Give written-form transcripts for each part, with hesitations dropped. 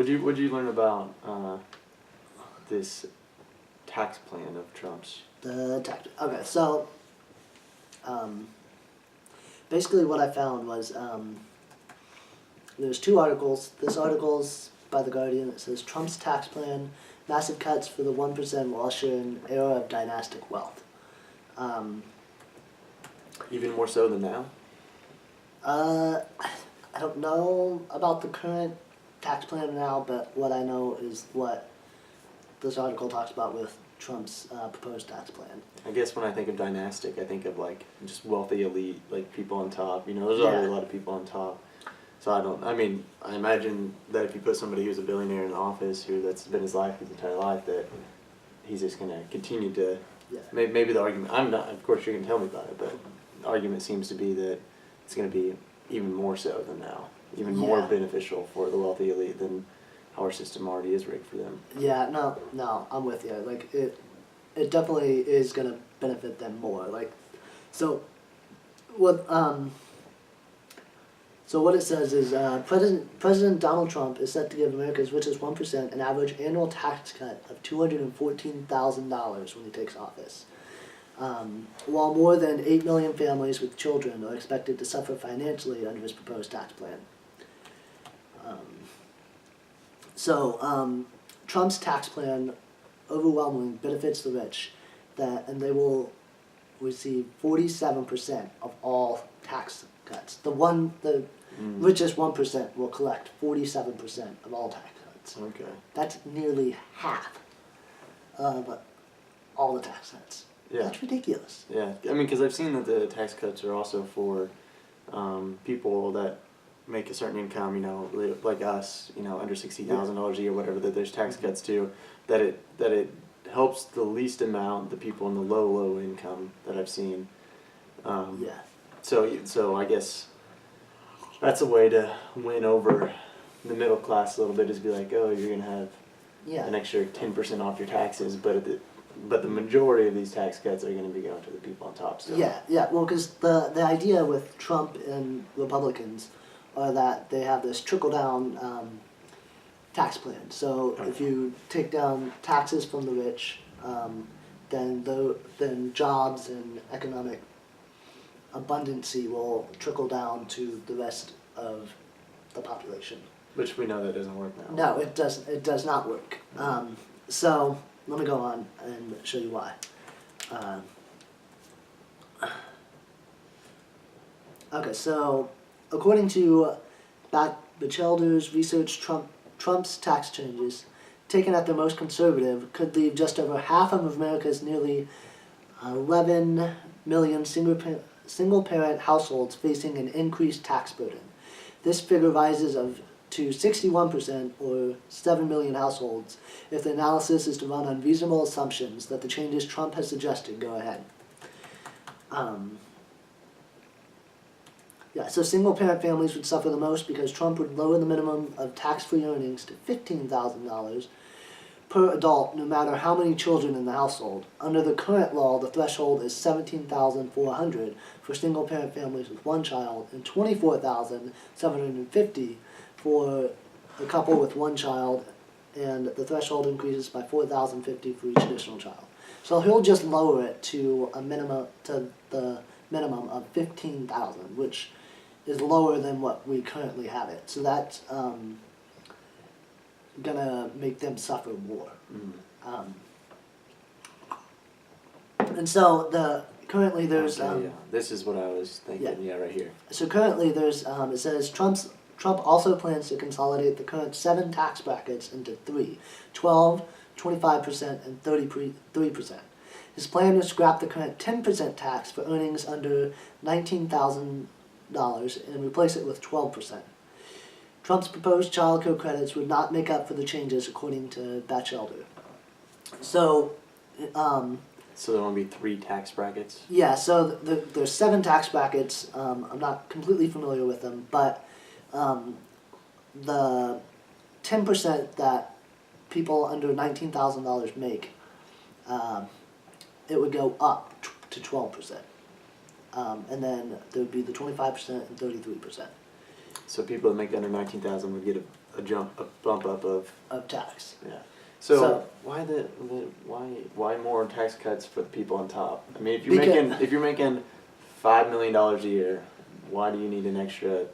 What'd you learn about this tax plan of Trump's? The tax. Okay, so basically what I found was there's two articles. This article's by The Guardian. It says Trump's tax plan, massive cuts for the 1% will usher in an era of dynastic wealth. Even more so than now? I don't know about the current tax plan now, but what I know is what this article talks about with Trump's proposed tax plan. I guess when I think of dynastic, I think of like just wealthy elite, like people on top. You know, there's already a lot of people on top. So I imagine that if you put somebody who's a billionaire in office, that's been his life, his entire life, that he's just going to continue to, maybe the argument, I'm not, of course you're going to tell me about it, but the argument seems to be that it's going to be even more so than now, even more beneficial for the wealthy elite than how our system already is rigged for them. Yeah, no, I'm with you. Like, it definitely is going to benefit them more. Like, so what it says is President Donald Trump is set to give America's richest 1% an average annual tax cut of $214,000 when he takes office. While more than 8 million families with children are expected to suffer financially under his proposed tax plan. Trump's tax plan overwhelmingly benefits the rich, and they will receive 47% of all tax cuts. The richest 1% will collect 47% of all tax cuts. Okay. That's nearly half of all the tax cuts. Yeah. That's ridiculous. Yeah, I mean, because I've seen that the tax cuts are also for people that make a certain income, you know, like us, you know, under $60,000 a year, whatever. That there's tax cuts too. That it helps the least amount the people in the low income that I've seen. So I guess that's a way to win over the middle class a little bit. Is be like, oh, you're gonna have an extra 10% off your taxes, but the majority of these tax cuts are going to be going to the people on top still. Yeah. Well, because the idea with Trump and Republicans are that they have this trickle-down tax plan. So if you take down taxes from the rich, then jobs and economic abundancy will trickle down to the rest of the population. Which we know that doesn't work now. No, it doesn't. It does not work. So let me go on and show you why. Okay, so according to Batchelder's research, Trump's tax changes, taken at their most conservative, could leave just over half of America's nearly 11 million single-parent households facing an increased tax burden. This figure rises to 61%, or 7 million households, if the analysis is to run on reasonable assumptions that the changes Trump has suggested go ahead. So single-parent families would suffer the most because Trump would lower the minimum of tax-free earnings to $15,000 per adult, no matter how many children in the household. Under the current law, the threshold is $17,400 for single-parent families with one child and $24,750 for a couple with one child, and the threshold increases by $4,050 for each additional child. So he'll just lower it to the minimum of $15,000, which is lower than what we currently have it. So that's gonna make them suffer more. And so currently there's this is what I was thinking. Right here. So currently there's it says Trump also plans to consolidate the current 7 tax brackets into 3, 12, 25%, and 33%. His plan is to scrap the current 10% tax for earnings under $19,000 and replace it with 12%. Trump's proposed child care credits would not make up for the changes, according to Batchelder. So there will be 3 tax brackets? Yeah, so there's 7 tax brackets. I'm not completely familiar with them, but the 10% that people under $19,000 make, it would go up to 12%. And then there would be the 25% and 33%. So people that make under $19,000 would get a bump up of tax. yeah. So why more tax cuts for the people on top? I mean, if you're making $5 million a year, why do you need an extra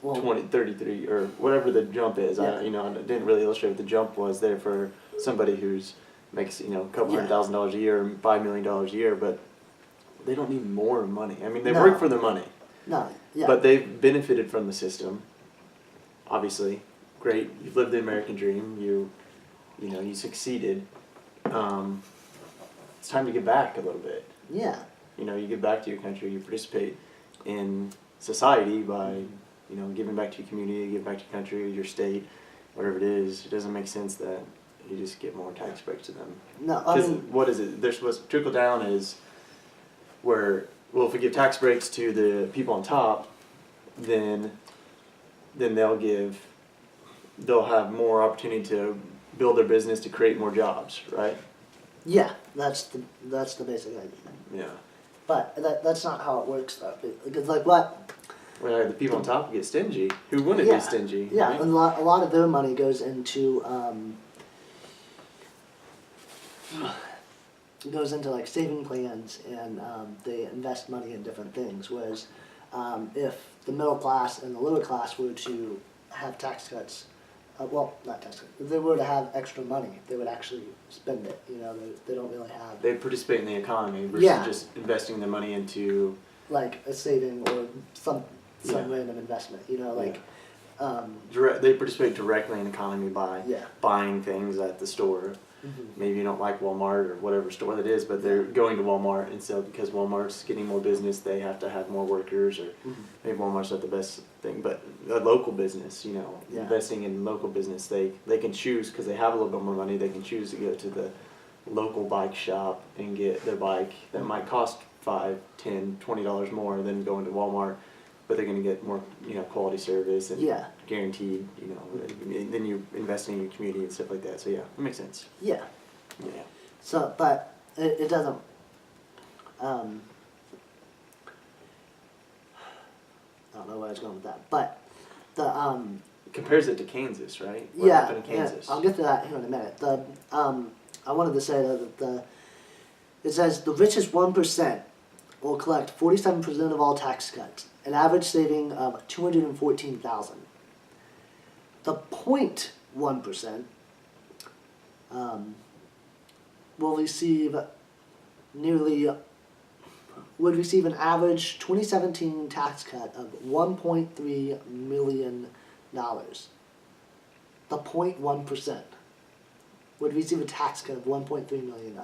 33 or whatever the jump is? Yeah. I didn't really illustrate what the jump was there for somebody who's makes a couple $100,000 a year and $5 million a year, but they don't need more money. I mean, they work for the money. No. Yeah. But they've benefited from the system. Obviously, great. You've lived the American dream. You succeeded. It's time to give back a little bit. Yeah. You give back to your country. You participate in society by, giving back to your community, giving back to your country, your state, whatever it is. It doesn't make sense that you just get more tax breaks to them. No, because what is it? They're supposed to trickle down is where, well, if we give tax breaks to the people on top, then they'll have more opportunity to build their business, to create more jobs, right? Yeah, that's the basic idea. Yeah. But that's not how it works though. Because what? Well, the people on top get stingy. Who wouldn't be stingy? Yeah, right? and a lot of their money goes into like saving plans, and they invest money in different things. Whereas if the middle class and the lower class were to have tax cuts, not tax cuts, if they were to have extra money, they would actually spend it. They don't really have. They participate in the economy versus just investing their money into like a saving or some random investment. They participate directly in the economy by buying things at the store. Mm-hmm. Maybe you don't like Walmart or whatever store that is, but they're going to Walmart, and so because Walmart's getting more business, they have to have more workers, or maybe Walmart's not the best thing, but a local business, investing in local business, they can choose, because they have a little bit more money, they can choose to go to the local bike shop and get their bike that might cost $5, $10, $20 more than going to Walmart, but they're going to get more, quality service and guaranteed, then you're investing in your community and stuff like that. So yeah, it makes sense. Yeah. Yeah. So, but it doesn't. I don't know where I was going with that, but the compares it to Kansas, right? What happened in Kansas? I'll get to that here in a minute. I wanted to say that it says the richest 1% will collect 47% of all tax cuts, an average saving of $214,000. The 0.1% would receive an average 2017 tax cut of $1.3 million. The 0.1% would receive a tax cut of $1.3 million.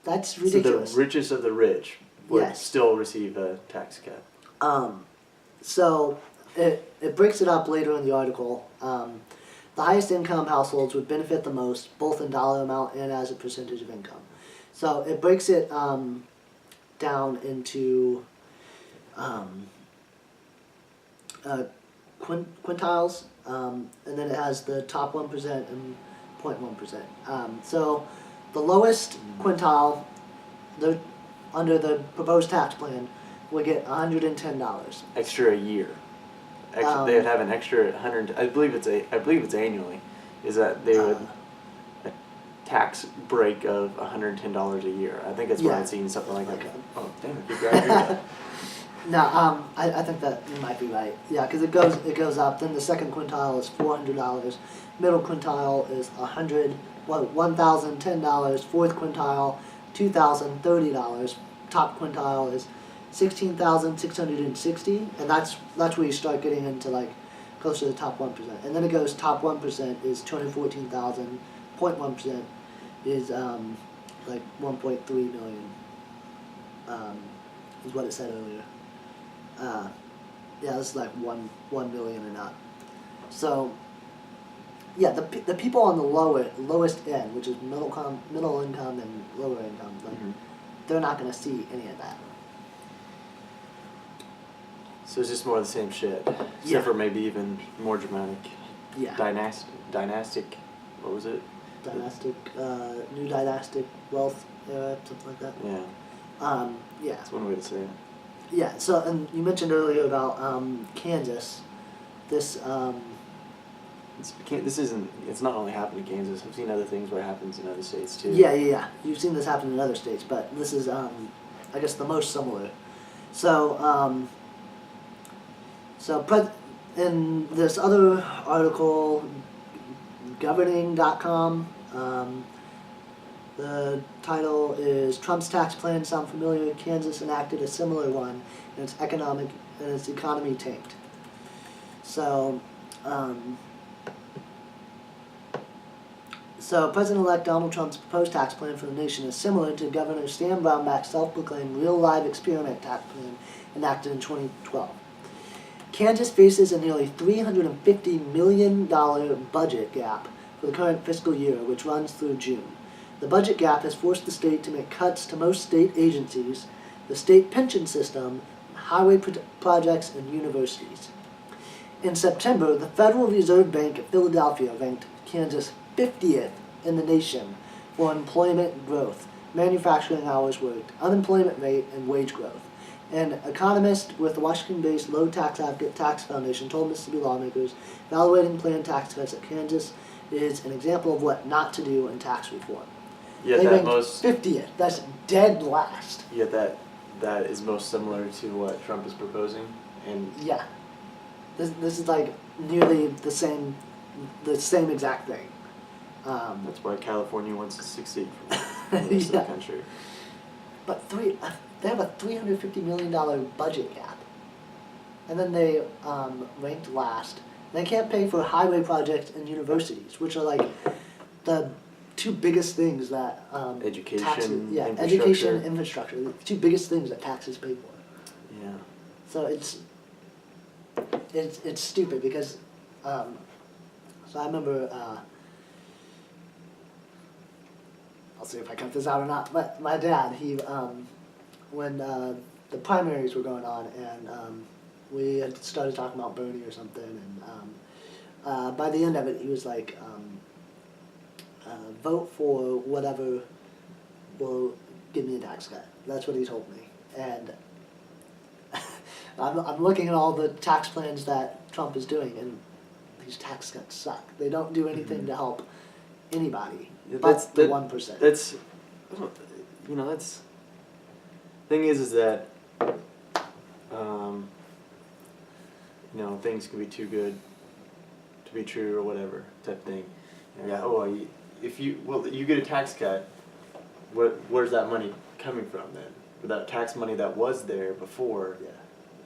That's ridiculous. So the richest of the rich would still receive a tax cut. So it breaks it up later in the article. The highest income households would benefit the most, both in dollar amount and as a percentage of income. So it breaks it down into quintiles, and then it has the top 1% and 0.1%. So the lowest quintile, under the proposed tax plan, would get $110 extra a year. They would have an extra 100. I believe it's annually. Is that they would a tax break of $110 a year? I think that's what I've seen, something like that. Oh damn! If you graduate that. No, I think that you might be right. Yeah, because it goes up. Then the second quintile is $400. Middle quintile is $1,010. Fourth quintile, $2,030. Top quintile is $16,660, and that's where you start getting into like close to the top 1%. And then it goes top 1% is $214,000. 0.1% is like $1.3 million. Is what it said earlier. This is like $1 million and up. So yeah, the people on the lowest end, which is middle income and lower income, like they're not going to see any of that. So it's just more of the same shit, except for maybe even more dramatic. Yeah. Dynastic. What was it? New dynastic wealth era, something like that. Yeah. That's one way to say it. Yeah. So, and you mentioned earlier about Kansas. this. It's not only happened in Kansas. I've seen other things where it happens in other states too. Yeah. You've seen this happen in other states, but this is, I guess, the most similar. So, in this other article, governing.com, the title is Trump's tax plan sound familiar? Kansas enacted a similar one, and its economy tanked. So, President-elect Donald Trump's proposed tax plan for the nation is similar to Governor Stan Brownback's self-proclaimed real live experiment tax plan enacted in 2012. Kansas faces a nearly $350 million budget gap for the current fiscal year, which runs through June. The budget gap has forced the state to make cuts to most state agencies, the state pension system, highway projects, and universities. In September, the Federal Reserve Bank of Philadelphia ranked Kansas 50th in the nation for employment growth, manufacturing hours worked, unemployment rate, and wage growth. An economist with the Washington-based Low Tax Advocate Tax Foundation told Mississippi lawmakers evaluating planned tax cuts at Kansas is an example of what not to do in tax reform. Yeah, they that ranked most 50th. That's dead last. Yeah, that is most similar to what Trump is proposing, and yeah, this is like nearly the same exact thing. That's why California wants to succeed from the rest of the country. But they have a $350 million budget gap, and then they ranked last. They can't pay for highway projects and universities, which are like the two biggest things that education, education and infrastructure, the two biggest things that taxes pay for. Yeah. So it's stupid because so I remember I'll see if I cut this out or not. But my dad, he when the primaries were going on and we had started talking about Bernie or something, and by the end of it, he was like, vote for whatever will give me a tax cut. That's what he told me. And I'm looking at all the tax plans that Trump is doing, and these tax cuts suck. They don't do anything to help anybody but the 1%. That's, that's, thing is that, things can be too good to be true or whatever type thing. You get a tax cut, where's that money coming from then? That tax money that was there before,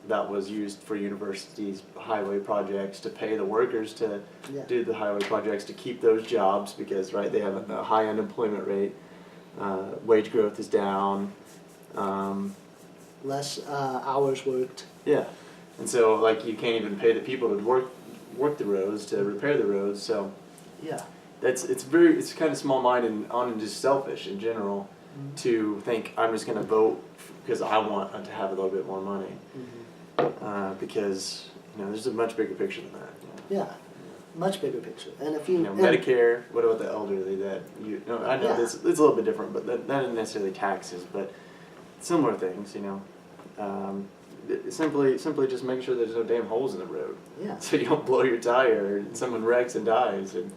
that was used for universities, highway projects, to pay the workers to do the highway projects, to keep those jobs because, they have a high unemployment rate, wage growth is down. Less hours worked. Yeah. And so, you can't even pay the people to work the roads, to repair the roads, so... Yeah. It's kind of small-minded and just selfish in general to think I'm just going to vote because I want to have a little bit more money. Because there's a much bigger picture than that. Yeah, much bigger picture. And if you Medicare, what about the elderly? I know this it's a little bit different, but not necessarily taxes, but similar things. Simply just make sure there's no damn holes in the road. Yeah. So you don't blow your tire and someone wrecks and dies. And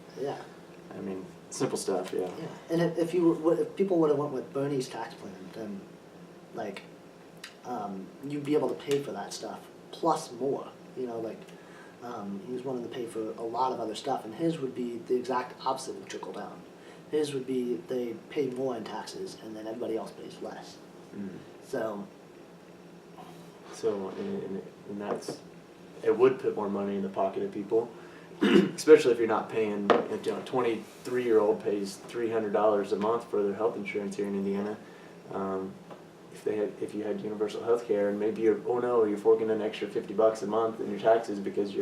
I mean, simple stuff. Yeah. Yeah, and if people would have went with Bernie's tax plan, then you'd be able to pay for that stuff plus more. He's wanting to pay for a lot of other stuff, and his would be the exact opposite of trickle down. His would be they pay more in taxes, and then everybody else pays less. So, and that's, it would put more money in the pocket of people, especially if you're not paying. A 23-year-old pays $300 a month for their health insurance here in Indiana. If you had universal health care, and maybe you're forking an extra $50 a month in your taxes because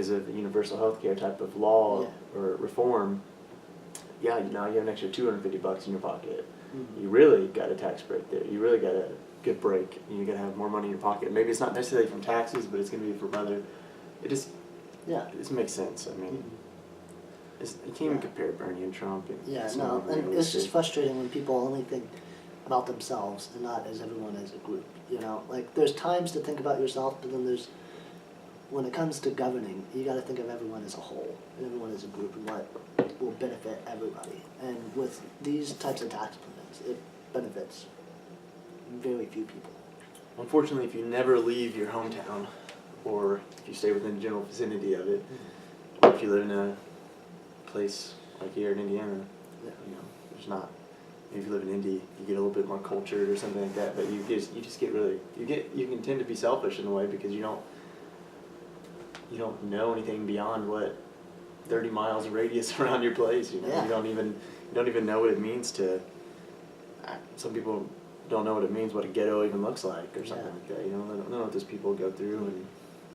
of the universal health care type of law or reform. Yeah, now you have an extra $250 in your pocket. You really got a tax break there. You really got a good break. You're gonna have more money in your pocket. Maybe it's not necessarily from taxes, but it's gonna be from other. It just makes sense. I mean, you can't even compare Bernie and Trump. And it's just frustrating when people only think about themselves and not as everyone as a group. There's times to think about yourself, but then there's when it comes to governing, you got to think of everyone as a whole, and everyone as a group, and what will benefit everybody. And with these types of tax plans, it benefits very few people. Unfortunately, if you never leave your hometown, or if you stay within the general vicinity of it, or if you live in a place like here in Indiana, Yeah. you know, there's not. If you live in Indy, you get a little bit more cultured or something like that. But you just get really you can tend to be selfish in a way because you don't know anything beyond what 30 miles of radius around your place. You know, Yeah. you don't even know what it means to. Some people don't know what it means, what a ghetto even looks like, or something Yeah. like that. You know, they don't know what those people go through, and